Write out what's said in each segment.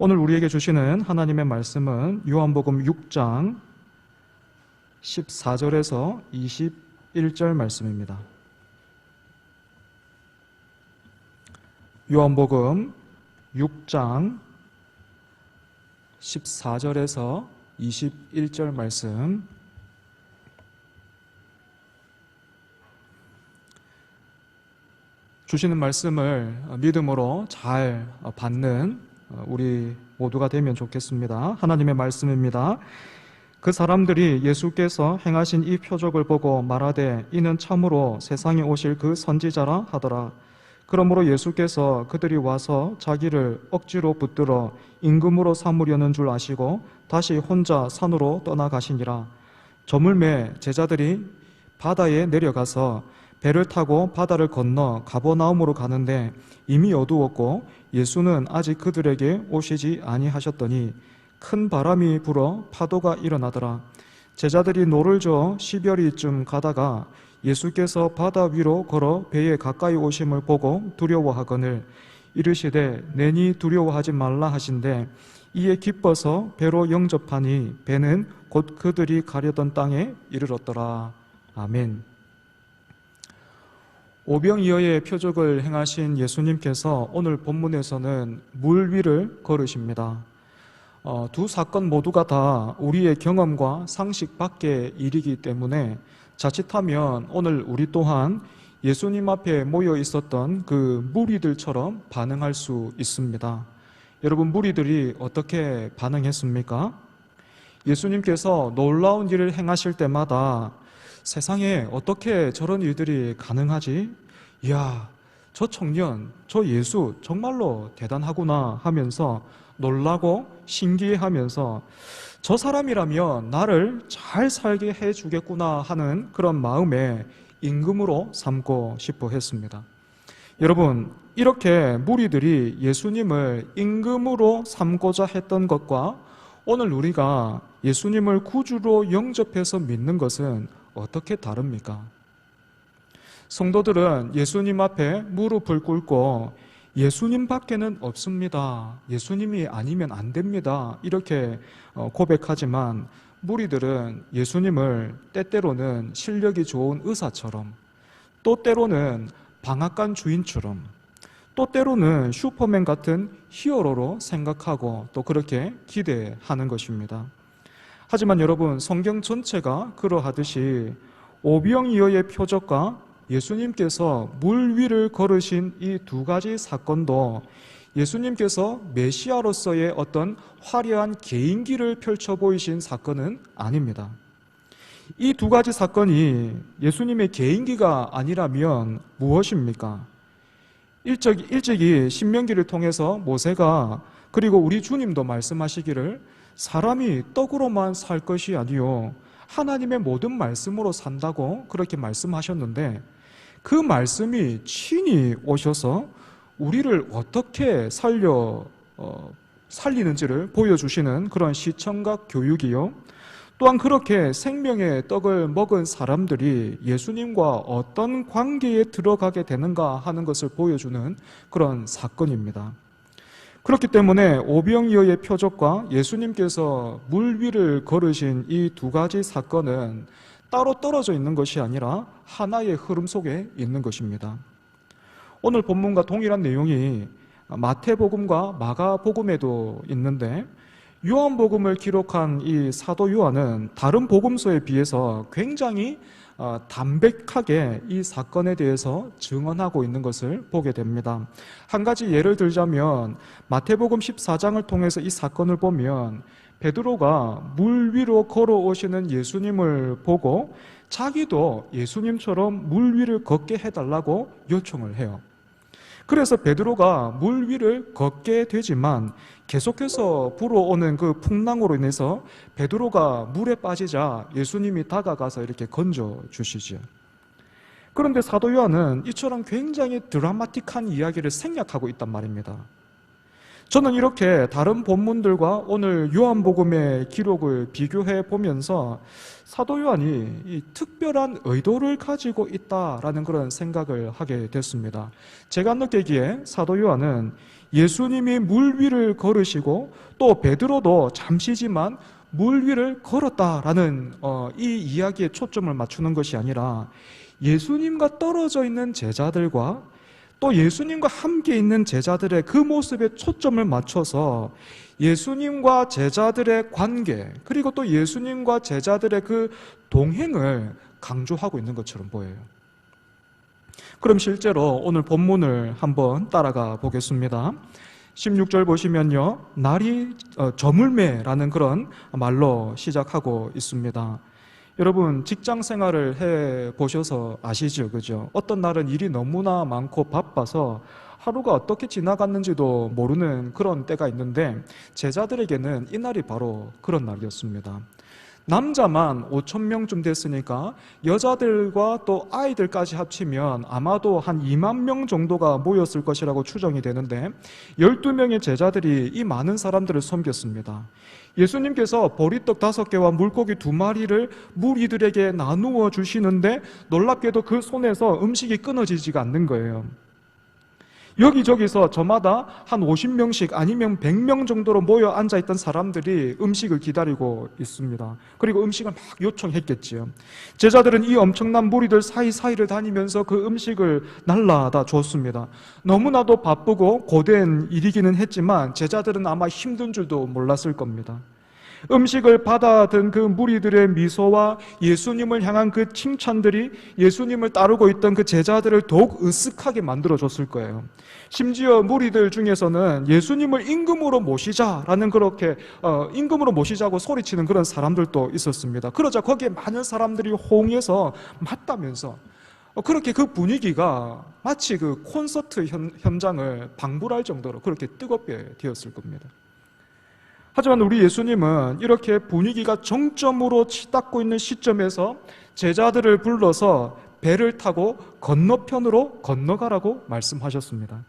오늘 우리에게 주시는 하나님의 말씀은 요한복음 6장 14절에서 21절 말씀입니다. 요한복음 6장 14절에서 21절 말씀, 주시는 말씀을 믿음으로 잘 받는 우리 모두가 되면 좋겠습니다. 하나님의 말씀입니다. 그 사람들이 예수께서 행하신 이 표적을 보고 말하되 이는 참으로 세상에 오실 그 선지자라 하더라. 그러므로 예수께서 그들이 와서 자기를 억지로 붙들어 임금으로 삼으려는 줄 아시고 다시 혼자 산으로 떠나가시니라. 저물매 제자들이 바다에 내려가서 배를 타고 바다를 건너 가버나움으로 가는데 이미 어두웠고 예수는 아직 그들에게 오시지 아니하셨더니 큰 바람이 불어 파도가 일어나더라. 제자들이 노를 저어 시별이쯤 가다가 예수께서 바다 위로 걸어 배에 가까이 오심을 보고 두려워하거늘 이르시되 내니 두려워하지 말라 하신대 이에 기뻐서 배로 영접하니 배는 곧 그들이 가려던 땅에 이르렀더라. 아멘. 오병이어의 표적을 행하신 예수님께서 오늘 본문에서는 물 위를 걸으십니다. 두 사건 모두가 다 우리의 경험과 상식 밖의 일이기 때문에 자칫하면 오늘 우리 또한 예수님 앞에 모여 있었던 그 무리들처럼 반응할 수 있습니다. 여러분, 무리들이 어떻게 반응했습니까? 예수님께서 놀라운 일을 행하실 때마다 세상에 어떻게 저런 일들이 가능하지? 이야, 저 청년, 저 예수 정말로 대단하구나 하면서 놀라고 신기해하면서 저 사람이라면 나를 잘 살게 해주겠구나 하는 그런 마음에 임금으로 삼고 싶어 했습니다. 여러분, 이렇게 무리들이 예수님을 임금으로 삼고자 했던 것과 오늘 우리가 예수님을 구주로 영접해서 믿는 것은 어떻게 다릅니까? 성도들은 예수님 앞에 무릎을 꿇고 예수님 밖에는 없습니다. 예수님이 아니면 안 됩니다. 이렇게 고백하지만 무리들은 예수님을 때때로는 실력이 좋은 의사처럼, 또 때로는 방앗간 주인처럼, 또 때로는 슈퍼맨 같은 히어로로 생각하고 또 그렇게 기대하는 것입니다. 하지만 여러분, 성경 전체가 그러하듯이 오병이어의 표적과 예수님께서 물 위를 걸으신 이 두 가지 사건도 예수님께서 메시아로서의 어떤 화려한 개인기를 펼쳐 보이신 사건은 아닙니다. 이 두 가지 사건이 예수님의 개인기가 아니라면 무엇입니까? 일찍이 신명기를 통해서 모세가 그리고 우리 주님도 말씀하시기를 사람이 떡으로만 살 것이 아니요 하나님의 모든 말씀으로 산다고 그렇게 말씀하셨는데 그 말씀이 친히 오셔서 우리를 어떻게 살리는지를 보여주시는 그런 시청각 교육이요, 또한 그렇게 생명의 떡을 먹은 사람들이 예수님과 어떤 관계에 들어가게 되는가 하는 것을 보여주는 그런 사건입니다. 그렇기 때문에 오병이어의 표적과 예수님께서 물 위를 걸으신 이 두 가지 사건은 따로 떨어져 있는 것이 아니라 하나의 흐름 속에 있는 것입니다. 오늘 본문과 동일한 내용이 마태복음과 마가복음에도 있는데 요한복음을 기록한 이 사도 요한은 다른 복음서에 비해서 굉장히 담백하게 이 사건에 대해서 증언하고 있는 것을 보게 됩니다. 한 가지 예를 들자면 마태복음 14장을 통해서 이 사건을 보면 베드로가 물 위로 걸어오시는 예수님을 보고 자기도 예수님처럼 물 위를 걷게 해달라고 요청을 해요. 그래서 베드로가 물 위를 걷게 되지만 계속해서 불어오는 그 풍랑으로 인해서 베드로가 물에 빠지자 예수님이 다가가서 이렇게 건져주시죠. 그런데 사도 요한은 이처럼 굉장히 드라마틱한 이야기를 생략하고 있단 말입니다. 저는 이렇게 다른 본문들과 오늘 요한복음의 기록을 비교해 보면서 사도 요한이 이 특별한 의도를 가지고 있다라는 그런 생각을 하게 됐습니다. 제가 느끼기에 사도 요한은 예수님이 물 위를 걸으시고 또 베드로도 잠시지만 물 위를 걸었다라는 이 이야기에 초점을 맞추는 것이 아니라 예수님과 떨어져 있는 제자들과 또 예수님과 함께 있는 제자들의 그 모습에 초점을 맞춰서 예수님과 제자들의 관계, 그리고 또 예수님과 제자들의 그 동행을 강조하고 있는 것처럼 보여요. 그럼 실제로 오늘 본문을 한번 따라가 보겠습니다. 16절 보시면요, 날이 저물매라는 그런 말로 시작하고 있습니다. 여러분 직장 생활을 해 보셔서 아시죠, 그죠? 어떤 날은 일이 너무나 많고 바빠서 하루가 어떻게 지나갔는지도 모르는 그런 때가 있는데, 제자들에게는 이 날이 바로 그런 날이었습니다. 남자만 5천 명쯤 됐으니까 여자들과 또 아이들까지 합치면 아마도 한 2만 명 정도가 모였을 것이라고 추정이 되는데, 12명의 제자들이 이 많은 사람들을 섬겼습니다. 예수님께서 보리떡 5개와 물고기 2마리를 무리들에게 나누어 주시는데 놀랍게도 그 손에서 음식이 끊어지지가 않는 거예요. 여기저기서 저마다 한 50명씩 아니면 100명 정도로 모여 앉아있던 사람들이 음식을 기다리고 있습니다. 그리고 음식을 막 요청했겠지요. 제자들은 이 엄청난 무리들 사이사이를 다니면서 그 음식을 날라다 줬습니다. 너무나도 바쁘고 고된 일이기는 했지만 제자들은 아마 힘든 줄도 몰랐을 겁니다. 음식을 받아든 그 무리들의 미소와 예수님을 향한 그 칭찬들이 예수님을 따르고 있던 그 제자들을 더욱 으쓱하게 만들어줬을 거예요. 심지어 무리들 중에서는 예수님을 임금으로 모시자라는 그렇게 임금으로 모시자고 소리치는 그런 사람들도 있었습니다. 그러자 거기에 많은 사람들이 호응해서 맞다면서 그렇게 그 분위기가 마치 그 콘서트 현장을 방불할 정도로 그렇게 뜨겁게 되었을 겁니다. 하지만 우리 예수님은 이렇게 분위기가 정점으로 치닫고 있는 시점에서 제자들을 불러서 배를 타고 건너편으로 건너가라고 말씀하셨습니다.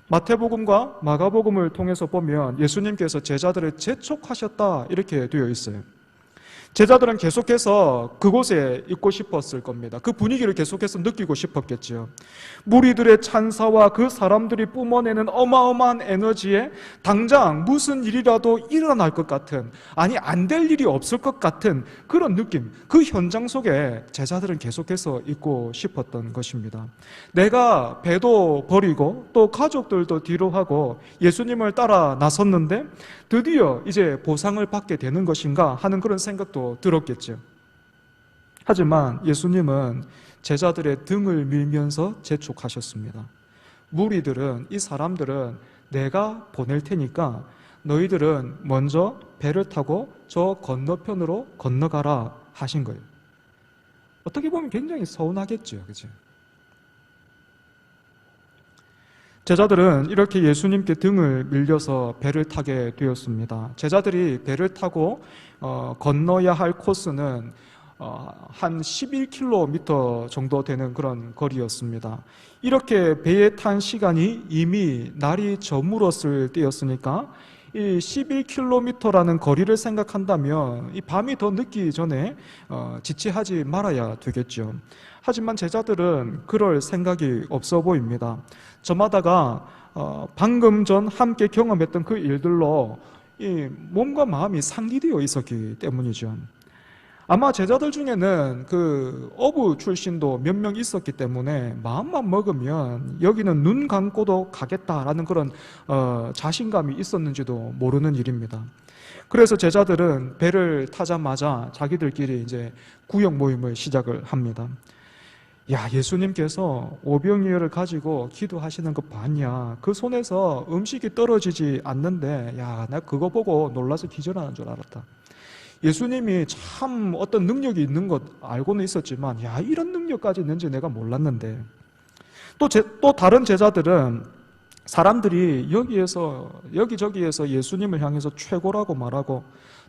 마태복음과 마가복음을 통해서 보면 예수님께서 제자들을 재촉하셨다 이렇게 되어 있어요. 제자들은 계속해서 그곳에 있고 싶었을 겁니다. 그 분위기를 계속해서 느끼고 싶었겠죠. 무리들의 찬사와 그 사람들이 뿜어내는 어마어마한 에너지에 당장 무슨 일이라도 일어날 것 같은, 아니 안 될 일이 없을 것 같은 그런 느낌, 그 현장 속에 제자들은 계속해서 있고 싶었던 것입니다. 내가 배도 버리고 또 가족들도 뒤로 하고 예수님을 따라 나섰는데 드디어 이제 보상을 받게 되는 것인가 하는 그런 생각도 들었겠죠. 하지만 예수님은 제자들의 등을 밀면서 재촉하셨습니다. 무리들은, 이 사람들은 내가 보낼 테니까 너희들은 먼저 배를 타고 저 건너편으로 건너가라 하신 거예요. 어떻게 보면 굉장히 서운하겠죠, 그죠? 제자들은 이렇게 예수님께 등을 밀려서 배를 타게 되었습니다. 제자들이 배를 타고 건너야 할 코스는 한 11km 정도 되는 그런 거리였습니다. 이렇게 배에 탄 시간이 이미 날이 저물었을 때였으니까 이 11km라는 거리를 생각한다면 이 밤이 더 늦기 전에 지체하지 말아야 되겠죠. 하지만 제자들은 그럴 생각이 없어 보입니다. 저마다가 방금 전 함께 경험했던 그 일들로 이 몸과 마음이 상기되어 있었기 때문이죠. 아마 제자들 중에는 그 어부 출신도 몇 명 있었기 때문에 마음만 먹으면 여기는 눈 감고도 가겠다라는 그런 자신감이 있었는지도 모르는 일입니다. 그래서 제자들은 배를 타자마자 자기들끼리 이제 구역 모임을 시작을 합니다. 야, 예수님께서 오병이어를 가지고 기도하시는 거 봤냐? 그 손에서 음식이 떨어지지 않는데, 야, 나 그거 보고 놀라서 기절하는 줄 알았다. 예수님이 참 어떤 능력이 있는 것 알고는 있었지만, 야, 이런 능력까지 있는지 내가 몰랐는데. 또 다른 제자들은 사람들이 여기저기에서 예수님을 향해서 최고라고 말하고,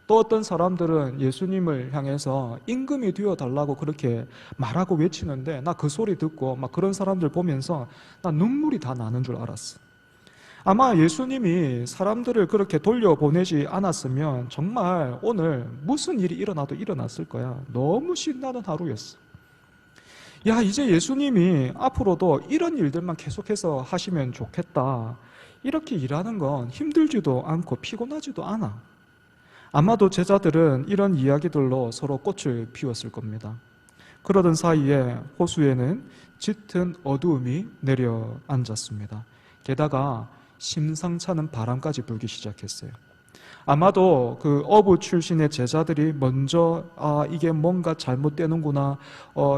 또 어떤 사람들은 예수님을 향해서 임금이 되어달라고 그렇게 말하고 외치는데, 나 그 소리 듣고 막 그런 사람들 보면서 나 눈물이 다 나는 줄 알았어. 아마 예수님이 사람들을 그렇게 돌려보내지 않았으면 정말 오늘 무슨 일이 일어나도 일어났을 거야. 너무 신나는 하루였어. 야, 이제 예수님이 앞으로도 이런 일들만 계속해서 하시면 좋겠다. 이렇게 일하는 건 힘들지도 않고 피곤하지도 않아. 아마도 제자들은 이런 이야기들로 서로 꽃을 피웠을 겁니다. 그러던 사이에 호수에는 짙은 어두움이 내려앉았습니다. 게다가 심상찮은 바람까지 불기 시작했어요. 아마도 그 어부 출신의 제자들이 먼저 이게 뭔가 잘못되는구나,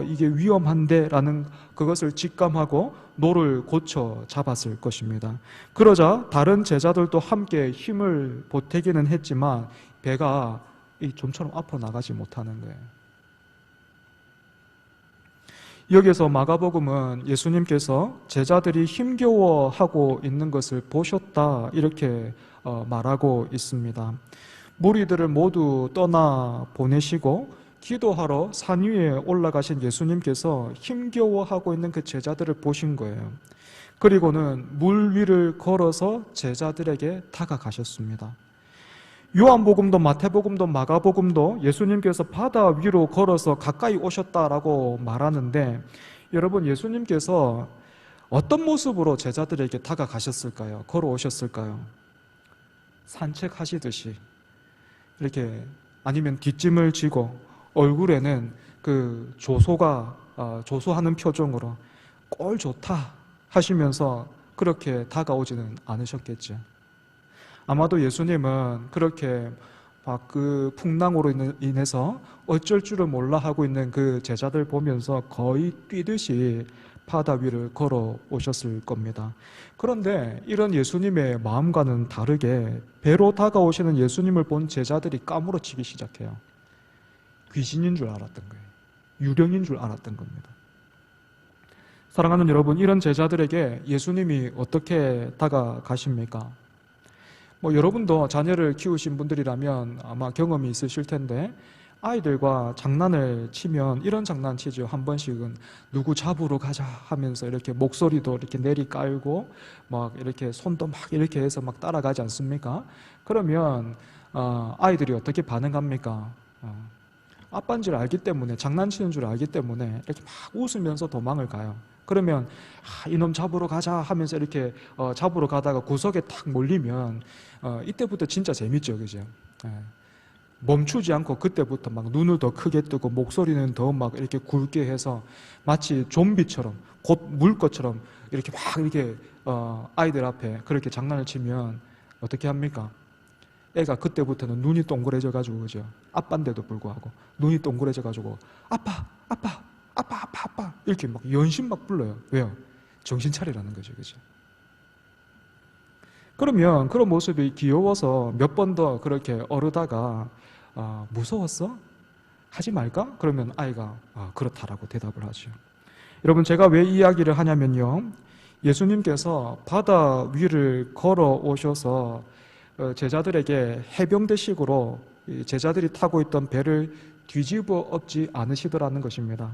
이게 위험한데 라는 그것을 직감하고 노를 고쳐 잡았을 것입니다. 그러자 다른 제자들도 함께 힘을 보태기는 했지만 배가 좀처럼 앞으로 나가지 못하는 거예요. 여기서 마가복음은 예수님께서 제자들이 힘겨워하고 있는 것을 보셨다 이렇게 말하고 있습니다. 무리들을 모두 떠나 보내시고 기도하러 산 위에 올라가신 예수님께서 힘겨워하고 있는 그 제자들을 보신 거예요. 그리고는 물 위를 걸어서 제자들에게 다가가셨습니다. 요한복음도 마태복음도 마가복음도 예수님께서 바다 위로 걸어서 가까이 오셨다라고 말하는데, 여러분, 예수님께서 어떤 모습으로 제자들에게 다가가셨을까요? 걸어오셨을까요? 산책하시듯이 이렇게, 아니면 뒷짐을 지고 얼굴에는 그 조소하는 표정으로 꼴 좋다 하시면서 그렇게 다가오지는 않으셨겠죠. 아마도 예수님은 그렇게 막 그 풍랑으로 인해서 어쩔 줄을 몰라 하고 있는 그 제자들 보면서 거의 뛰듯이 바다 위를 걸어 오셨을 겁니다. 그런데 이런 예수님의 마음과는 다르게 배로 다가오시는 예수님을 본 제자들이 까무러치기 시작해요. 귀신인 줄 알았던 거예요. 유령인 줄 알았던 겁니다. 사랑하는 여러분, 이런 제자들에게 예수님이 어떻게 다가가십니까? 여러분도 자녀를 키우신 분들이라면 아마 경험이 있으실 텐데, 아이들과 장난을 치면 이런 장난치죠. 한 번씩은 누구 잡으러 가자 하면서 이렇게 목소리도 이렇게 내리 깔고 막 이렇게 손도 막 이렇게 해서 막 따라가지 않습니까? 그러면 아이들이 어떻게 반응합니까? 아빠인 줄 알기 때문에, 장난치는 줄 알기 때문에 이렇게 막 웃으면서 도망을 가요. 그러면 이놈 잡으러 가자 하면서 이렇게 잡으러 가다가 구석에 탁 몰리면 이때부터 진짜 재밌죠, 그죠? 멈추지 않고 그때부터 막 눈을 더 크게 뜨고 목소리는 더 막 이렇게 굵게 해서 마치 좀비처럼 곧 물 것처럼 이렇게 막 이렇게 아이들 앞에 그렇게 장난을 치면 어떻게 합니까? 애가 그때부터는 눈이 동그래져 가지고, 그죠? 아빠인데도 불구하고 눈이 동그래져 가지고 아빠 이렇게 막 연신 막 불러요. 왜요? 정신 차리라는 거죠, 그죠? 그러면 그런 모습이 귀여워서 몇 번 더 그렇게 어르다가 무서웠어? 하지 말까? 그러면 아이가 그렇다라고 대답을 하죠. 여러분, 제가 왜 이 이야기를 하냐면요, 예수님께서 바다 위를 걸어 오셔서 제자들에게 해병대식으로 제자들이 타고 있던 배를 뒤집어 엎지 않으시더라는 것입니다.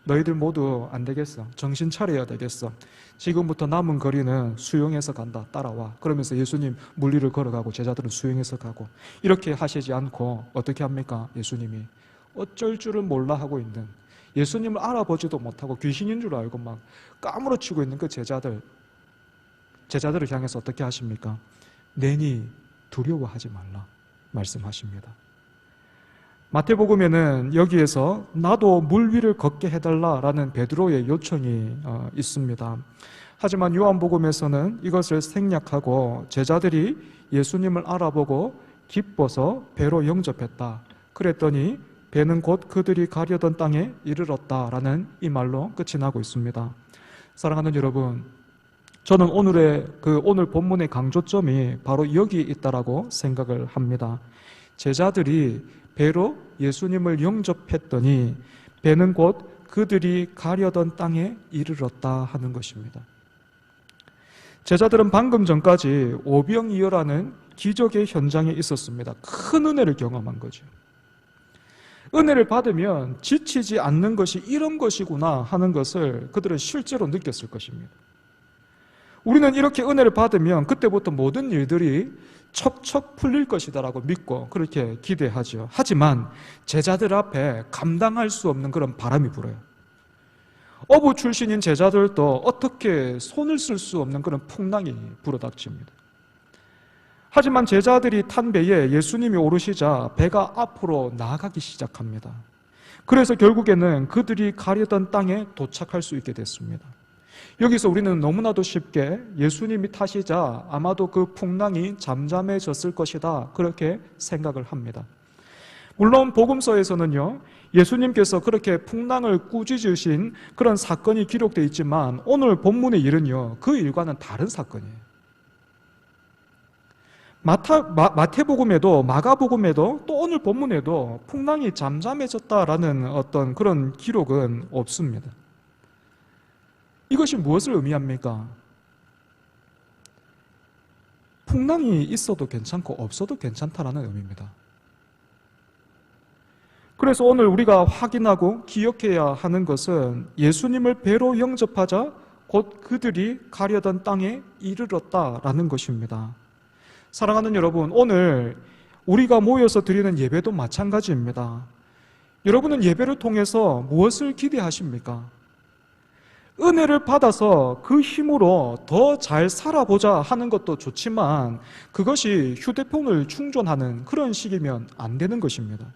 너희들 모두 안 되겠어. 정신 차려야 되겠어. 지금부터 남은 거리는 수영해서 간다. 따라와. 그러면서 예수님 물 위를 걸어가고 제자들은 수영해서 가고, 이렇게 하시지 않고 어떻게 합니까? 예수님이 어쩔 줄을 몰라 하고 있는, 예수님을 알아보지도 못하고 귀신인 줄 알고 막 까무러치고 있는 그 제자들을 향해서 어떻게 하십니까? 내니 두려워하지 말라 말씀하십니다. 마태복음에는 여기에서 나도 물 위를 걷게 해달라라는 베드로의 요청이 있습니다. 하지만 요한복음에서는 이것을 생략하고 제자들이 예수님을 알아보고 기뻐서 배로 영접했다. 그랬더니 배는 곧 그들이 가려던 땅에 이르렀다라는 이 말로 끝이 나고 있습니다. 사랑하는 여러분, 저는 오늘 본문의 강조점이 바로 여기 있다라고 생각을 합니다. 제자들이 배로 예수님을 영접했더니 배는 곧 그들이 가려던 땅에 이르렀다 하는 것입니다. 제자들은 방금 전까지 오병이어라는 기적의 현장에 있었습니다. 큰 은혜를 경험한 거죠. 은혜를 받으면 지치지 않는 것이 이런 것이구나 하는 것을 그들은 실제로 느꼈을 것입니다. 우리는 이렇게 은혜를 받으면 그때부터 모든 일들이 척척 풀릴 것이다라고 믿고 그렇게 기대하죠. 하지만 제자들 앞에 감당할 수 없는 그런 바람이 불어요. 어부 출신인 제자들도 어떻게 손을 쓸 수 없는 그런 풍랑이 불어닥칩니다. 하지만 제자들이 탄 배에 예수님이 오르시자 배가 앞으로 나아가기 시작합니다. 그래서 결국에는 그들이 가려던 땅에 도착할 수 있게 됐습니다. 여기서 우리는 너무나도 쉽게 예수님이 타시자 아마도 그 풍랑이 잠잠해졌을 것이다 그렇게 생각을 합니다. 물론 복음서에서는요, 예수님께서 그렇게 풍랑을 꾸짖으신 그런 사건이 기록되어 있지만 오늘 본문의 일은요, 그 일과는 다른 사건이에요. 마태복음에도 마가복음에도 또 오늘 본문에도 풍랑이 잠잠해졌다라는 어떤 그런 기록은 없습니다. 이것이 무엇을 의미합니까? 풍랑이 있어도 괜찮고 없어도 괜찮다라는 의미입니다. 그래서 오늘 우리가 확인하고 기억해야 하는 것은 예수님을 배로 영접하자 곧 그들이 가려던 땅에 이르렀다라는 것입니다. 사랑하는 여러분, 오늘 우리가 모여서 드리는 예배도 마찬가지입니다. 여러분은 예배를 통해서 무엇을 기대하십니까? 은혜를 받아서 그 힘으로 더 잘 살아보자 하는 것도 좋지만 그것이 휴대폰을 충전하는 그런 식이면 안 되는 것입니다.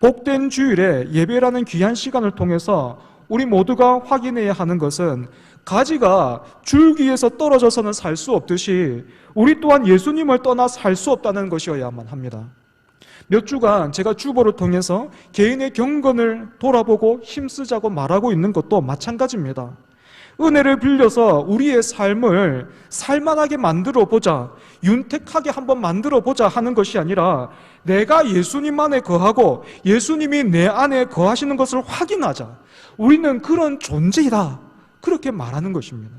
복된 주일에 예배라는 귀한 시간을 통해서 우리 모두가 확인해야 하는 것은 가지가 줄기에서 떨어져서는 살 수 없듯이 우리 또한 예수님을 떠나 살 수 없다는 것이어야만 합니다. 몇 주간 제가 주보를 통해서 개인의 경건을 돌아보고 힘쓰자고 말하고 있는 것도 마찬가지입니다. 은혜를 빌려서 우리의 삶을 살만하게 만들어 보자, 윤택하게 한번 만들어 보자 하는 것이 아니라 내가 예수님 안에 거하고 예수님이 내 안에 거하시는 것을 확인하자. 우리는 그런 존재이다. 그렇게 말하는 것입니다.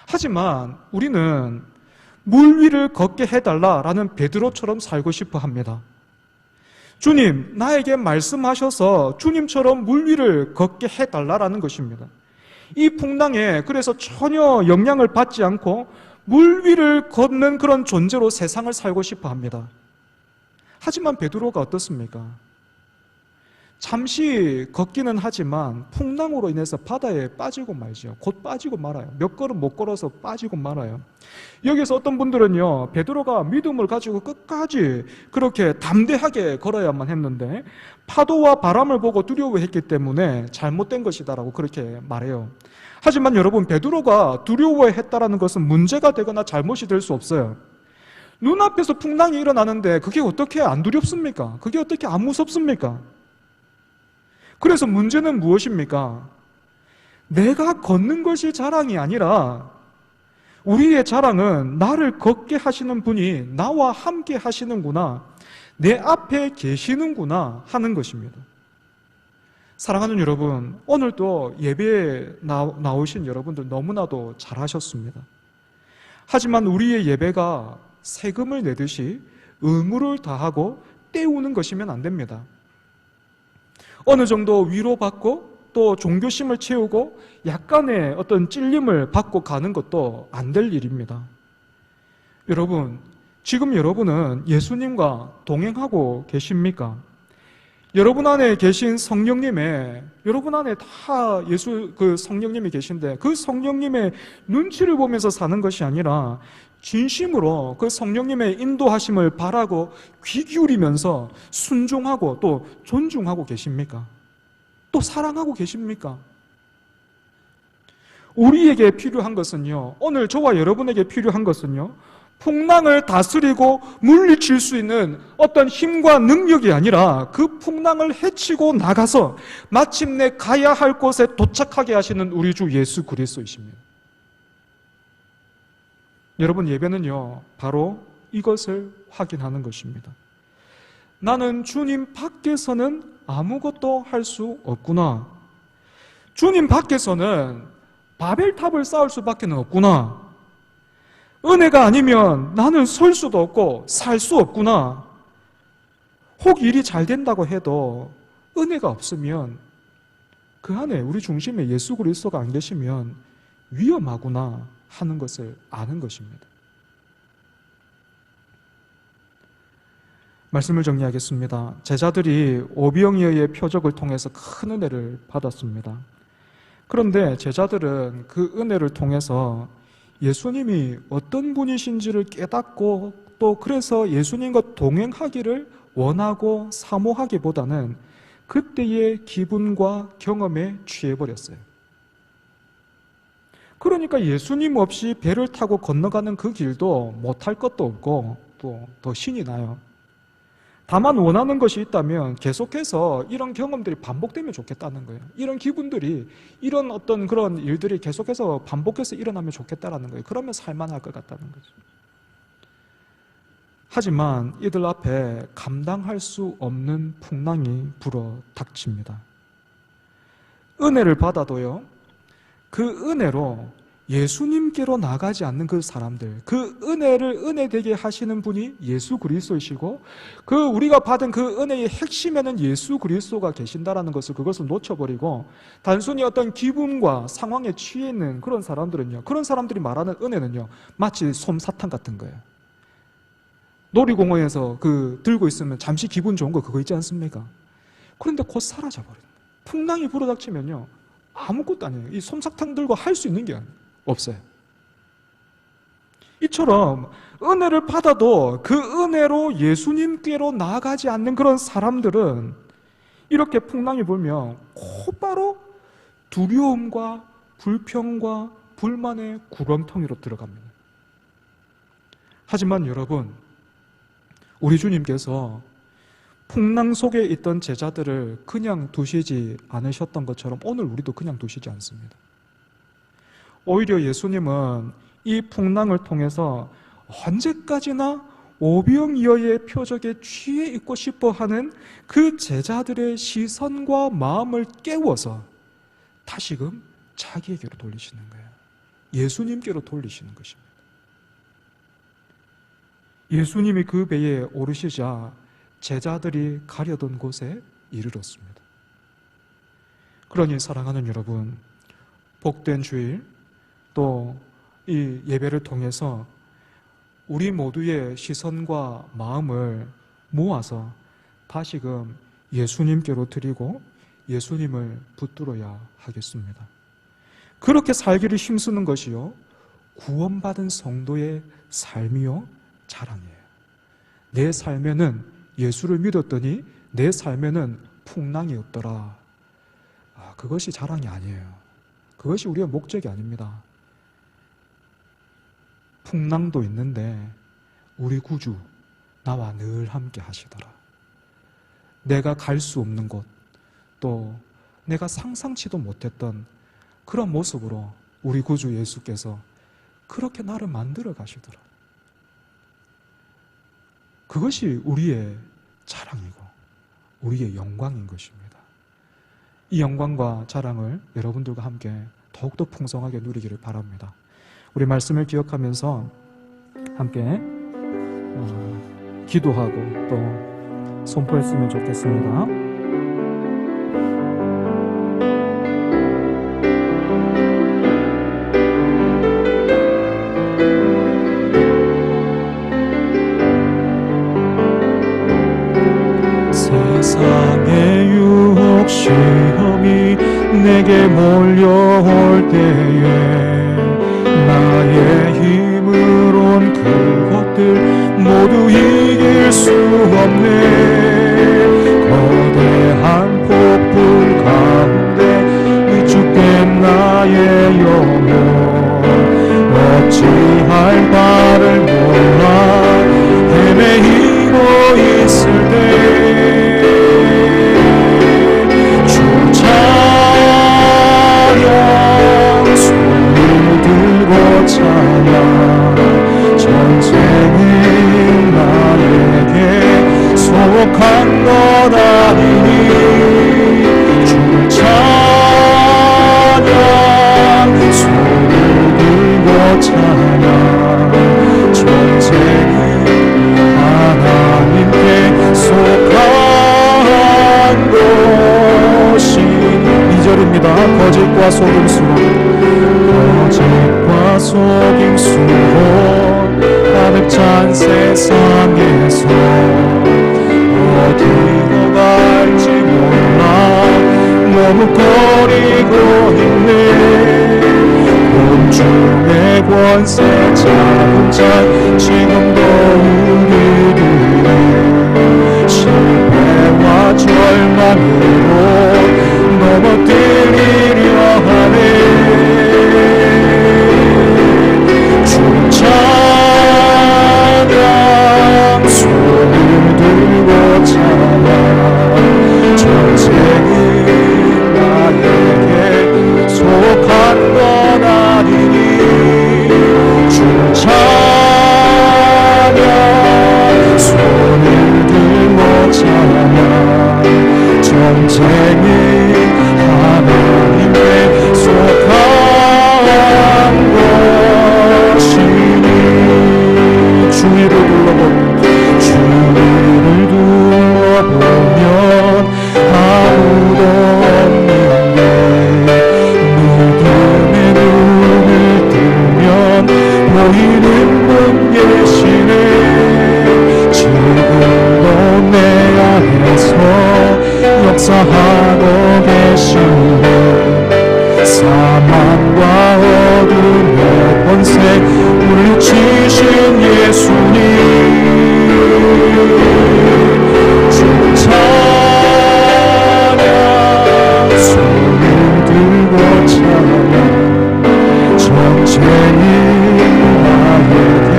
하지만 우리는 물 위를 걷게 해달라라는 베드로처럼 살고 싶어 합니다. 주님, 나에게 말씀하셔서 주님처럼 물 위를 걷게 해달라라는 것입니다. 이 풍랑에 그래서 전혀 영향을 받지 않고 물 위를 걷는 그런 존재로 세상을 살고 싶어 합니다. 하지만 베드로가 어떻습니까? 잠시 걷기는 하지만 풍랑으로 인해서 바다에 빠지고 말죠. 곧 빠지고 말아요. 몇 걸음 못 걸어서 빠지고 말아요. 여기서 어떤 분들은요, 베드로가 믿음을 가지고 끝까지 그렇게 담대하게 걸어야만 했는데 파도와 바람을 보고 두려워했기 때문에 잘못된 것이다라고 그렇게 말해요. 하지만 여러분, 베드로가 두려워했다라는 것은 문제가 되거나 잘못이 될 수 없어요. 눈앞에서 풍랑이 일어나는데 그게 어떻게 안 두렵습니까? 그게 어떻게 안 무섭습니까? 그래서 문제는 무엇입니까? 내가 걷는 것이 자랑이 아니라 우리의 자랑은 나를 걷게 하시는 분이 나와 함께 하시는구나, 내 앞에 계시는구나 하는 것입니다. 사랑하는 여러분, 오늘도 예배에 나오신 여러분들 너무나도 잘하셨습니다. 하지만 우리의 예배가 세금을 내듯이 의무를 다하고 때우는 것이면 안 됩니다. 어느 정도 위로받고 또 종교심을 채우고 약간의 어떤 찔림을 받고 가는 것도 안 될 일입니다. 여러분, 지금 여러분은 예수님과 동행하고 계십니까? 여러분 안에 계신 성령님의, 여러분 안에 다 성령님이 계신데 그 성령님의 눈치를 보면서 사는 것이 아니라 진심으로 그 성령님의 인도하심을 바라고 귀 기울이면서 순종하고 또 존중하고 계십니까? 또 사랑하고 계십니까? 우리에게 필요한 것은요, 오늘 저와 여러분에게 필요한 것은요, 풍랑을 다스리고 물리칠 수 있는 어떤 힘과 능력이 아니라 그 풍랑을 헤치고 나가서 마침내 가야 할 곳에 도착하게 하시는 우리 주 예수 그리스도이십니다. 여러분, 예배는요, 바로 이것을 확인하는 것입니다. 나는 주님 밖에서는 아무것도 할 수 없구나. 주님 밖에서는 바벨탑을 쌓을 수밖에 없구나. 은혜가 아니면 나는 설 수도 없고 살 수 없구나. 혹 일이 잘 된다고 해도 은혜가 없으면, 그 안에 우리 중심에 예수 그리스도가 안 계시면 위험하구나 하는 것을 아는 것입니다. 말씀을 정리하겠습니다. 제자들이 오병이어의 표적을 통해서 큰 은혜를 받았습니다. 그런데 제자들은 그 은혜를 통해서 예수님이 어떤 분이신지를 깨닫고 또 그래서 예수님과 동행하기를 원하고 사모하기보다는 그때의 기분과 경험에 취해버렸어요. 그러니까 예수님 없이 배를 타고 건너가는 그 길도 못할 것도 없고 또 더 신이 나요. 다만 원하는 것이 있다면 계속해서 이런 경험들이 반복되면 좋겠다는 거예요. 이런 기분들이, 이런 어떤 그런 일들이 계속해서 반복해서 일어나면 좋겠다라는 거예요. 그러면 살만할 것 같다는 거죠. 하지만 이들 앞에 감당할 수 없는 풍랑이 불어 닥칩니다. 은혜를 받아도요, 그 은혜로 예수님께로 나가지 않는 그 사람들, 그 은혜를 은혜되게 하시는 분이 예수 그리스도이시고 그 우리가 받은 그 은혜의 핵심에는 예수 그리스도가 계신다라는 것을 그것을 놓쳐버리고 단순히 어떤 기분과 상황에 취해 있는 그런 사람들은요, 그런 사람들이 말하는 은혜는요 마치 솜사탕 같은 거예요. 놀이공원에서 그 들고 있으면 잠시 기분 좋은 거 그거 있지 않습니까? 그런데 곧 사라져버려요. 풍랑이 불어닥치면요 아무것도 아니에요. 이 솜사탕 들고 할 수 있는 게 없어요. 이처럼 은혜를 받아도 그 은혜로 예수님께로 나아가지 않는 그런 사람들은 이렇게 풍랑이 불면 곧바로 두려움과 불평과 불만의 구렁텅이로 들어갑니다. 하지만 여러분, 우리 주님께서 풍랑 속에 있던 제자들을 그냥 두시지 않으셨던 것처럼 오늘 우리도 그냥 두시지 않습니다. 오히려 예수님은 이 풍랑을 통해서 언제까지나 오병이어의 표적에 취해 있고 싶어 하는 그 제자들의 시선과 마음을 깨워서 다시금 자기에게로 돌리시는 거예요. 예수님께로 돌리시는 것입니다. 예수님이 그 배에 오르시자 제자들이 가려던 곳에 이르렀습니다. 그러니 사랑하는 여러분, 복된 주일 또 이 예배를 통해서 우리 모두의 시선과 마음을 모아서 다시금 예수님께로 드리고 예수님을 붙들어야 하겠습니다. 그렇게 살기를 힘쓰는 것이요 구원받은 성도의 삶이요 자랑이에요. 내 삶에는 예수를 믿었더니 내 삶에는 풍랑이 없더라. 그것이 자랑이 아니에요. 그것이 우리의 목적이 아닙니다. 풍랑도 있는데 우리 구주 나와 늘 함께 하시더라. 내가 갈 수 없는 곳, 또 내가 상상치도 못했던 그런 모습으로 우리 구주 예수께서 그렇게 나를 만들어 가시더라. 그것이 우리의 자랑이고 우리의 영광인 것입니다. 이 영광과 자랑을 여러분들과 함께 더욱더 풍성하게 누리기를 바랍니다. 우리 말씀을 기억하면서 함께 기도하고 또 선포했으면 좋겠습니다. 세상의 유혹 시험이 내게 몰려올 때에 나의 힘으론 그것들 모두 이길 수 없네. 거대한 폭풍 가운데 위축된 나의 영혼 어찌할 바를 몰라 헤매이고 있을 때 주 찬양 손을 들고 찬양 전쟁은 나에게 속한 것 아니니 주 찬양 손을 들고 찬양 전쟁은 하나님께 속한 것이 2절입니다. 거짓과 속임수로 거짓과 속임수로 세상에서 어디로 갈지 몰라 머뭇거리고 있네. 곤충의 권세 잡은 자 지금도 우리를 실패와 절망으로 넘어뜨리려 하네. 주님 찬양 손을 들고 찬양 전쟁은 나에게 속한 것 아니니 주님 찬양 손을 들고 찬양 전쟁은 하나님께 속한 것이니 주위를 둘러보면 아무도 없는데 믿음의 눈을 뜨면 보이는 분 계시네. 지금도 내 안에서 역사하고 계시네. 사망과 어둠의 권세 물리치신 예수님 주님 찬양 손을 들고 찬양 전쟁이 나에게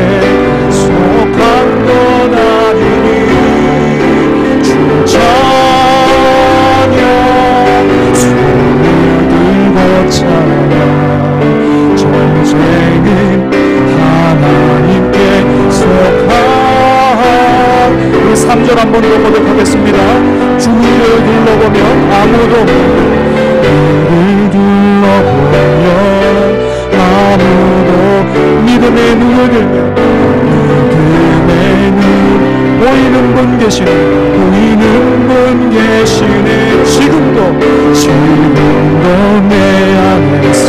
속한 것 아니니 주님 찬양 손을 들고 찬양 전쟁은 하나님께 속한 우리 3절 한번 더 고백하겠습니다. 주위를 둘러보면 아무도 없는데 주위를 둘러보면 아무도 믿음의 눈을 들면 믿음의 눈 보이는 분 계시네. 보이는 분 계시네. 지금도 내 안에서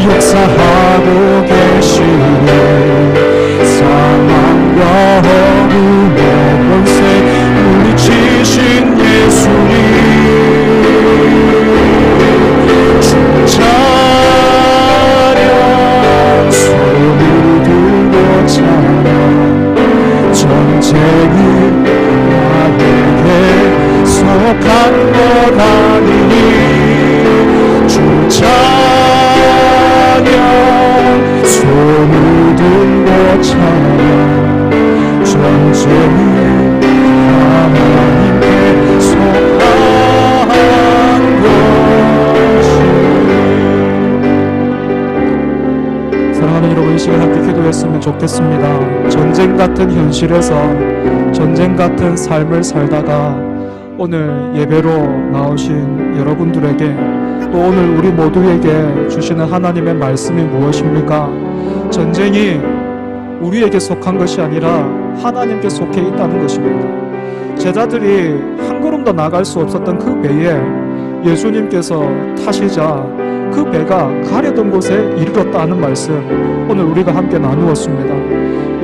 역사하고 계시네. 사망과 어둠의 권세 물리치신 예수님 주님 찬양 손을 들고 찬양 전쟁은 나에게 속한 것 아니니 주님 찬양 손을 들고 찬양 전쟁은 하나님께 속한 것이. 사랑하는 여러분, 이 시간 함께 기도했으면 좋겠습니다. 전쟁 같은 현실에서 전쟁 같은 삶을 살다가 오늘 예배로 나오신 여러분들에게 또 오늘 우리 모두에게 주시는 하나님의 말씀이 무엇입니까? 전쟁이 우리에게 속한 것이 아니라 하나님께 속해 있다는 것입니다. 제자들이 한 걸음도 나갈 수 없었던 그 배에 예수님께서 타시자 그 배가 가려던 곳에 이르렀다는 말씀 오늘 우리가 함께 나누었습니다.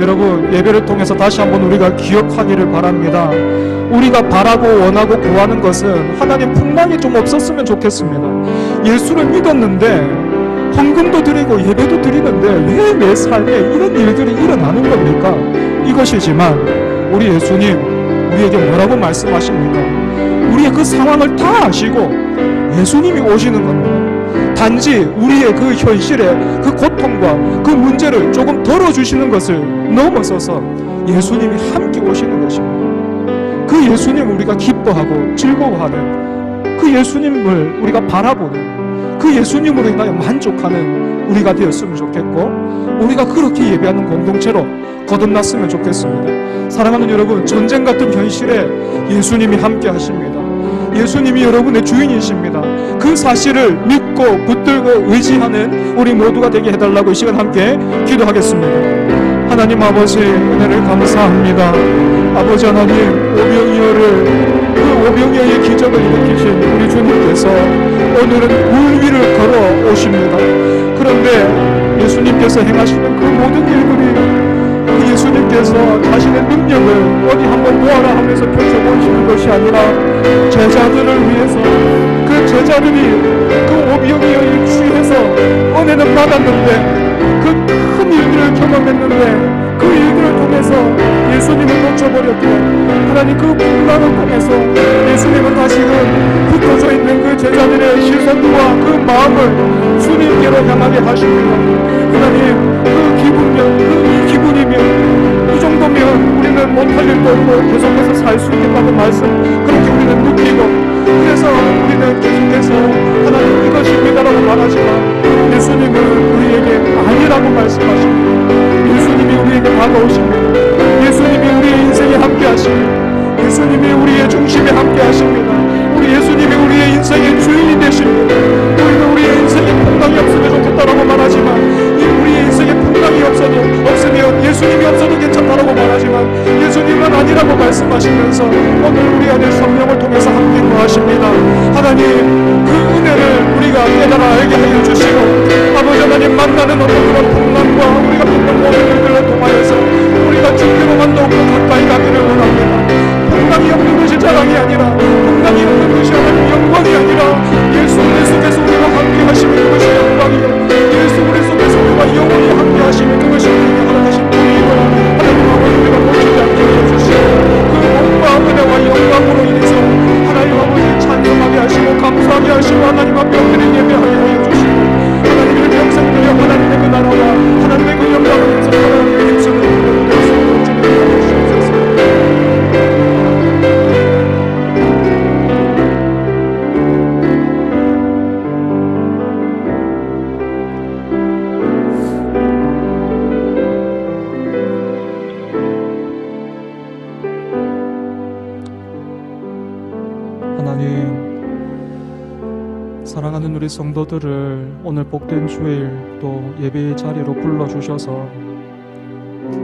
여러분, 예배를 통해서 다시 한번 우리가 기억하기를 바랍니다. 우리가 바라고 원하고 구하는 것은 하나님 풍랑이 좀 없었으면 좋겠습니다. 예수를 믿었는데 헌금도 드리고 예배도 드리는데 왜 내 삶에 이런 일들이 일어나는 겁니까? 이것이지만 우리 예수님 우리에게 뭐라고 말씀하십니까? 우리의 그 상황을 다 아시고 예수님이 오시는 겁니다. 단지 우리의 그 현실의 그 고통과 그 문제를 조금 덜어주시는 것을 넘어서서 예수님이 함께 오시는 것입니다. 그 예수님을 우리가 기뻐하고 즐거워하는 그 예수님을 우리가 바라보는 그 예수님으로 인하여 만족하는 우리가 되었으면 좋겠고 우리가 그렇게 예배하는 공동체로 거듭났으면 좋겠습니다. 사랑하는 여러분, 전쟁 같은 현실에 예수님이 함께 하십니다. 예수님이 여러분의 주인이십니다. 그 사실을 믿고 붙들고 의지하는 우리 모두가 되게 해달라고 이 시간 함께 기도하겠습니다. 하나님 아버지, 은혜를 감사합니다. 아버지 하나님, 오병이어를 그 오병이어의 기적을 일으키신 우리 주님께서 오늘은 물 위를 걸어 오십니다. 그런데 예수님께서 행하시는 그 모든 일들이 그 예수님 예수님께서 자신의 능력을 어디 한번 모아라 하면서 펼쳐보시는 것이 아니라 제자들을 위해서 그 제자들이 그 오병이어에 취해서 은혜는 받았는데 그 큰 일들을 경험했는데 그 일들을 통해서 예수님을 놓쳐버렸고 하나님 그 풍랑을 통해서 예수님은 다시금 붙어져 있는 그 제자들의 시선과 그 마음을 주님께로 향하게 하십니다. 하나님 그 기분이면 이 기분이면 이 정도면 우리는 못할 일도 없고 계속해서 살 수 있겠다고 말씀 그렇게 우리는 느끼고 그래서 우리는 계속해서 하나님 이것입니다라고 말하지만 예수님은 우리에게 아니라고 말씀하십니다. 예수님이 우리에게 다가오십니다. 예수님이 우리의 인생에 함께 하십니다. 예수님이 우리의 중심에 함께 하십니다. 우리 예수님이 우리의 인생의 주인이 되십니다. 우리는 우리의 인생에 풍랑이 없으면 좋겠다라고 말하지만 우리의 인생에 풍랑이 없으면 예수님이 없어도 괜찮다라고 말하지만 예수님은 아니라고 말씀하시면서 오늘 우리 안에 성령을 통해서 함께 거하십니다. 하나님 그 은혜를 우리가 깨달아 알게 하여 주시고 아버지 하나님 만나는 어떤 그런 풍랑과 우리가 겪는 모든 일들을 통하여서 우리가 주께로만 더욱더 가까이 가기를 원합니다. 풍랑이 없는 것이 자랑이 아니라 풍랑이 없는 것이 하나님 영광이 아니라 예수 우리 속에서 우리가 함께 하시는 그것이 영광이요 예수 우리 속에서 우리가 영원히 함께 하시는 그것이 우리에게 허락하신 분이고 하나님 아버지 우리가 놓치지 않게 해주시고 그 몸과 은혜와 영광으로 인해서 하나님 아버지 찬송하게 하시고 감사하게 하시고 하나님 앞에 엎드린 예배하게 하여 주시고 하나님을 평생 누려 하나님의 그 나라와 하나님의 그 영광을 위해서 하나님의 힘쓰는 우리를 위해서 주님을 위하여 주옵소서. 사랑하는 우리 성도들을 오늘 복된 주일 또 예배의 자리로 불러주셔서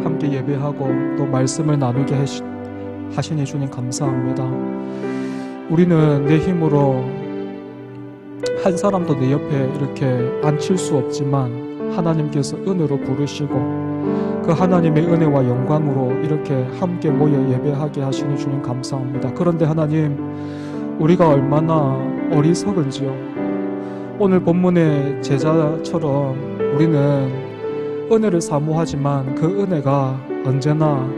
함께 예배하고 또 말씀을 나누게 하시니 주님 감사합니다. 우리는 내 힘으로 한 사람도 내 옆에 이렇게 앉힐 수 없지만 하나님께서 은혜로 부르시고 그 하나님의 은혜와 영광으로 이렇게 함께 모여 예배하게 하시니 주님 감사합니다. 그런데 하나님 우리가 얼마나 어리석은지요. 오늘 본문의 제자처럼 우리는 은혜를 사모하지만 그 은혜가 언제나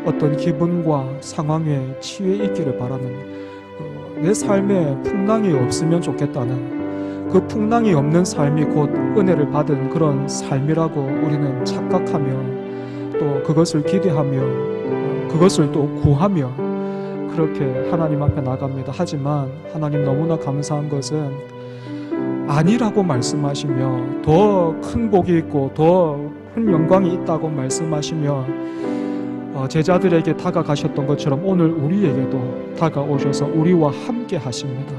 어떤 기분과 상황에 취해 있기를 바라는 내 삶에 풍랑이 없으면 좋겠다는 그 풍랑이 없는 삶이 곧 은혜를 받은 그런 삶이라고 우리는 착각하며 또 그것을 기대하며 그것을 또 구하며 그렇게 하나님 앞에 나갑니다. 하지만 하나님 너무나 감사한 것은 아니라고 말씀하시며 더 큰 복이 있고 더 큰 영광이 있다고 말씀하시며 제자들에게 다가가셨던 것처럼 오늘 우리에게도 다가오셔서 우리와 함께 하십니다.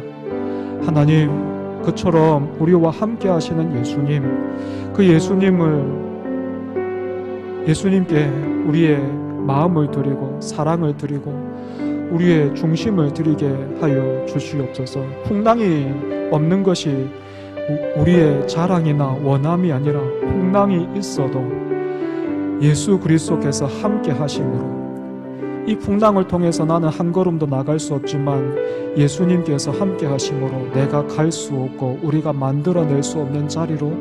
하나님 그처럼 우리와 함께 하시는 예수님 그 예수님께 우리의 마음을 드리고 사랑을 드리고 우리의 중심을 드리게 하여 주시옵소서. 풍랑이 없는 것이 우리의 자랑이나 원함이 아니라 풍랑이 있어도 예수 그리스도께서 함께 하심으로 이 풍랑을 통해서 나는 한 걸음도 나갈 수 없지만 예수님께서 함께 하심으로 내가 갈 수 없고 우리가 만들어낼 수 없는 자리로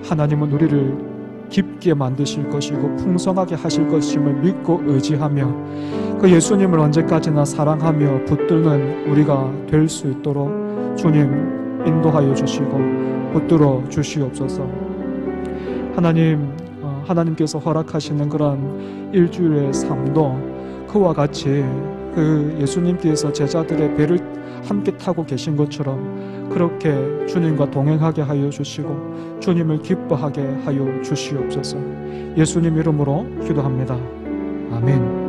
하나님은 우리를 깊게 만드실 것이고 풍성하게 하실 것임을 믿고 의지하며 그 예수님을 언제까지나 사랑하며 붙드는 우리가 될 수 있도록 주님 인도하여 주시고 붙들어 주시옵소서. 하나님께서 허락하시는 그런 일주일의 삶도 그와 같이 그 예수님께서 제자들의 배를 함께 타고 계신 것처럼 그렇게 주님과 동행하게 하여 주시고 주님을 기뻐하게 하여 주시옵소서. 예수님 이름으로 기도합니다. 아멘.